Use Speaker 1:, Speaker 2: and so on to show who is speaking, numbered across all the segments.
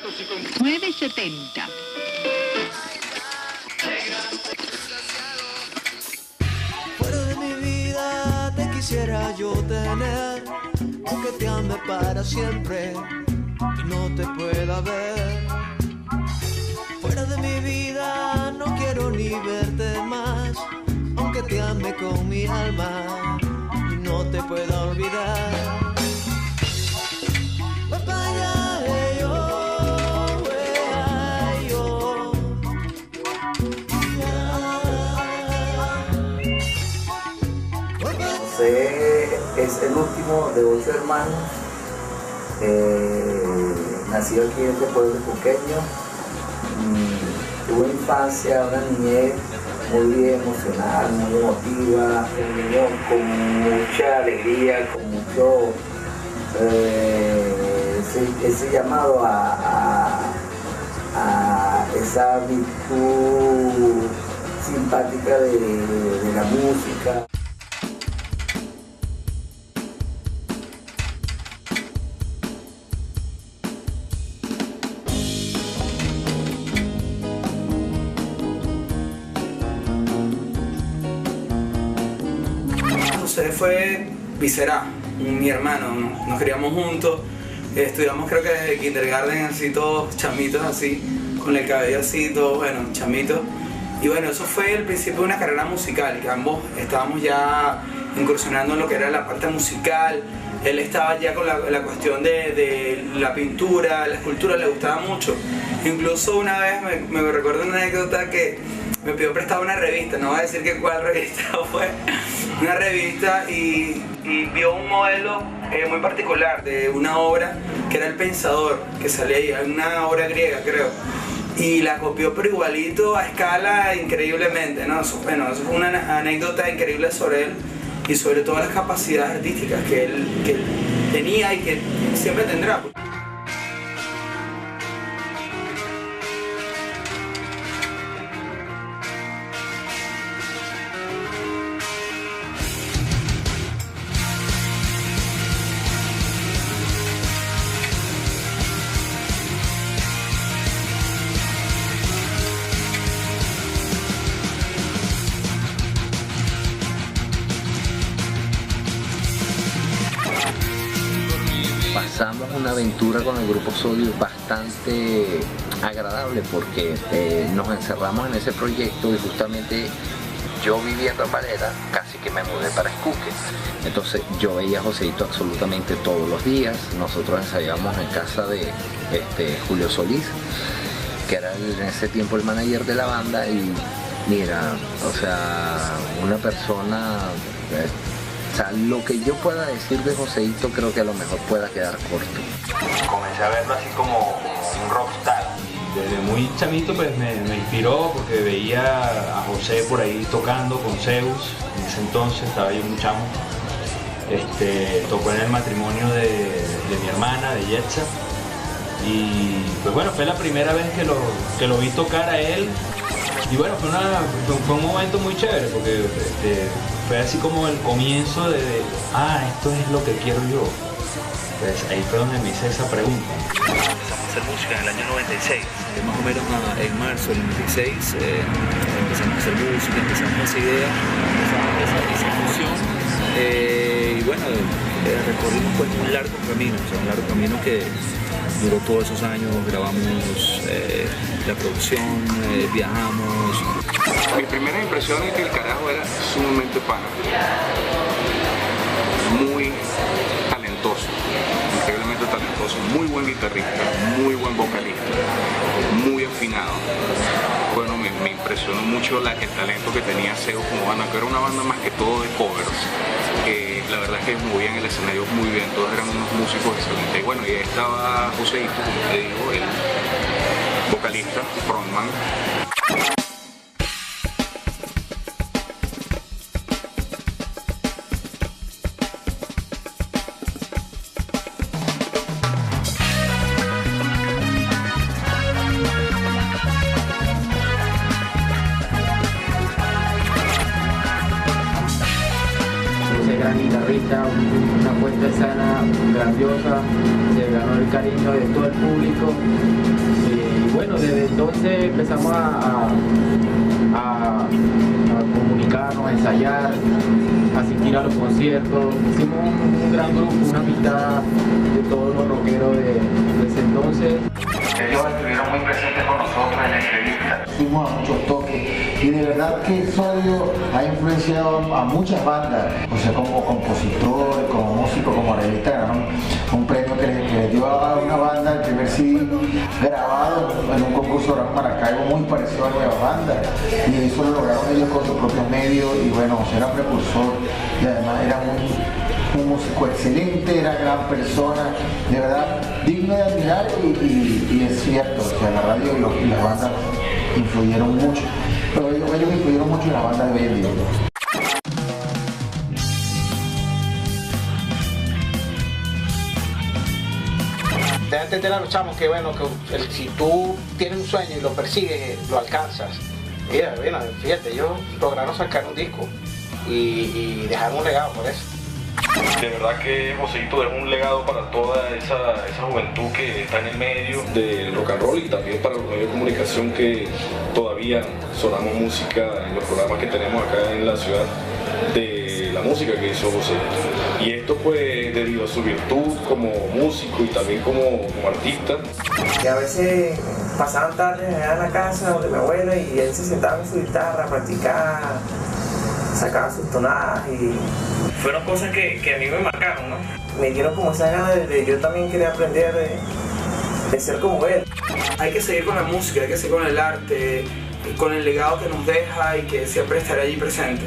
Speaker 1: 970.
Speaker 2: Fuera de mi vida te quisiera yo tener, aunque te ame para siempre y no te pueda ver. Fuera de mi vida no quiero ni verte más, aunque te ame con mi alma y no te pueda olvidar.
Speaker 3: José es el último de 8 hermanos, nacido aquí en este pueblo pequeño. Tuvo una infancia, una niñez muy emocional, muy emotiva, un niño con mucha alegría, con mucho ese llamado a esa virtud simpática de la música.
Speaker 4: José fue visceral, mi hermano, nos criamos juntos, estudiamos creo que desde kindergarten, así todos chamitos así, con el cabello así, todos, bueno, chamitos. Y bueno, eso fue el principio de una carrera musical, que ambos estábamos ya incursionando en lo que era la parte musical. Él estaba ya con la cuestión de la pintura, la escultura, le gustaba mucho. Incluso una vez me recuerdo una anécdota que me pidió prestar una revista, no voy a decir que cuál revista fue, una revista y vio un modelo muy particular de una obra que era El Pensador, que salía ahí, una obra griega creo, y la copió pero igualito a escala increíblemente, ¿no? Eso, bueno, eso fue una anécdota increíble sobre él y sobre todas las capacidades artísticas que él tenía y que siempre tendrá.
Speaker 5: Pasamos una aventura con el grupo Sodio bastante agradable porque nos encerramos en ese proyecto y justamente yo viviendo en Valera casi que me mudé para Escuque. Entonces yo veía a Joseito absolutamente todos los días. Nosotros ensayábamos en casa de Julio Solís, que era en ese tiempo el manager de la banda, y mira, o sea, una persona... O sea, lo que yo pueda decir de Joseito creo que a lo mejor pueda quedar corto.
Speaker 6: Comencé a verlo así como un rockstar. Desde muy chamito pues me inspiró porque veía a José por ahí tocando con Zeus. En ese entonces estaba yo muy chamo. Tocó en el matrimonio de mi hermana, de Yetza. Y pues bueno, fue la primera vez que lo vi tocar a él. Y bueno, fue un momento muy chévere porque fue así como el comienzo de esto es lo que quiero yo. Pues ahí fue donde me hice esa pregunta.
Speaker 7: Empezamos a hacer música en el año 96, más o menos en marzo del 96 empezamos a hacer música, empezamos esa idea, esa fusión, y bueno, recorrimos pues un largo camino, que duró todos esos años, grabamos la producción, viajamos.
Speaker 8: Mi primera impresión es que el carajo era sumamente pana, muy talentoso, increíblemente talentoso, muy buen guitarrista, muy buen vocalista, muy afinado. Bueno, me impresionó mucho el talento que tenía Zeus como banda, que era una banda más que todo de covers. La verdad es que movían el escenario muy bien, todos eran unos músicos excelentes. Y bueno, y ahí estaba Joseito, como te digo, el vocalista, frontman.
Speaker 1: gran guitarrista, una puesta de escena grandiosa, se ganó el cariño de todo el público. Y bueno, desde entonces empezamos a comunicarnos, a ensayar, a asistir a los conciertos. Hicimos un gran grupo, una amistad de todos los rockeros de ese entonces.
Speaker 3: Ellos estuvieron muy presentes con nosotros en la entrevista.
Speaker 9: Fuimos a muchos toques y de verdad que Sodio ha influenciado a muchas bandas, o sea, como compositor, como músico, como arreglista. Ganaron un premio que les dio a una banda el primer CD grabado en un concurso de Maracaibo muy parecido a Nueva Banda, y eso lo lograron ellos con sus propios medios. Y bueno, o sea, era precursor y además era un músico excelente, era gran persona, de verdad digno de admirar. Y es cierto, o sea, la radio y las bandas influyeron mucho, pero ellos influyeron mucho en la banda de hoy en día.
Speaker 10: De entender a los chamos que bueno, que si tú tienes un sueño y lo persigues, lo alcanzas. Mira, bueno, fíjate, ellos lograron sacar un disco y dejar un legado por eso.
Speaker 11: De verdad que Joseito es un legado para toda esa juventud que está en el medio del rock and roll, y también para los medios de comunicación que todavía sonamos música en los programas que tenemos acá en la ciudad, de la música que hizo Joseito. Y esto pues debido a su virtud como músico y también como artista.
Speaker 12: Y a veces pasaban tardes allá en la casa donde mi abuela, y él se sentaba en su guitarra a practicar, sacaba sus tonadas, y fueron cosas que a mí me marcaron, ¿no? Me dieron como esa ganas de yo también querer aprender de ser como él.
Speaker 4: Hay que seguir con la música, hay que seguir con el arte, con el legado que nos deja y que siempre estará allí presente.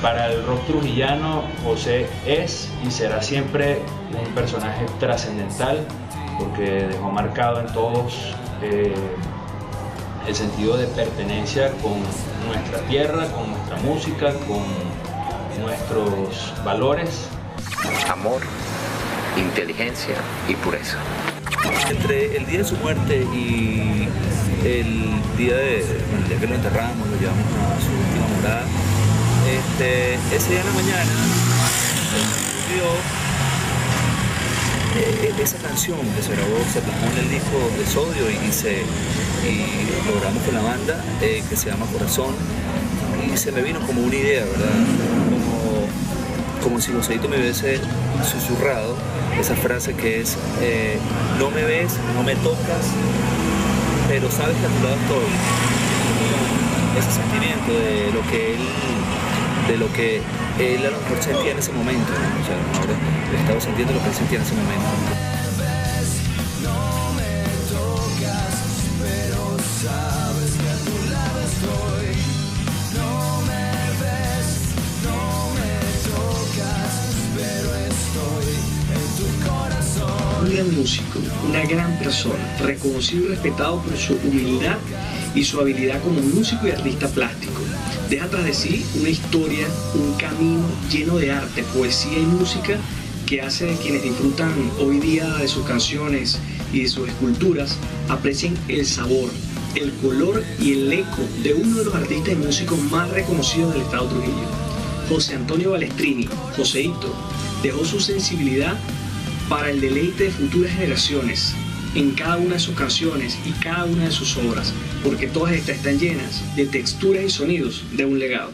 Speaker 6: Para el rock trujillano, José es y será siempre un personaje trascendental, porque dejó marcado en todos el sentido de pertenencia con nuestra tierra, con nuestra música, con nuestros valores.
Speaker 5: Amor, inteligencia y pureza.
Speaker 7: Entre el día de su muerte y el día que lo enterramos, lo llevamos a su última morada, ese día en la mañana esa canción que se grabó, se plasmó en el disco de Sodio y lo grabamos con la banda, que se llama Corazón, y se me vino como una idea, ¿verdad? Como si Joseito me hubiese susurrado esa frase que es no me ves, no me tocas, pero sabes que a tu lado estoy. Ese sentimiento de lo que él a lo mejor sentía en ese momento, ¿no? O sea, ahora estaba sintiendo lo que él sentía en ese momento.
Speaker 13: Un gran músico, una gran persona, reconocido y respetado por su humildad y su habilidad como músico y artista plástico. Deja tras de sí una historia, un camino lleno de arte, poesía y música que hace de quienes disfrutan hoy día de sus canciones y de sus esculturas aprecien el sabor, el color y el eco de uno de los artistas y músicos más reconocidos del estado Trujillo. José Antonio Balestrini, Joseito, dejó su sensibilidad para el deleite de futuras generaciones en cada una de sus canciones y cada una de sus obras, porque todas estas están llenas de texturas y sonidos de un legado.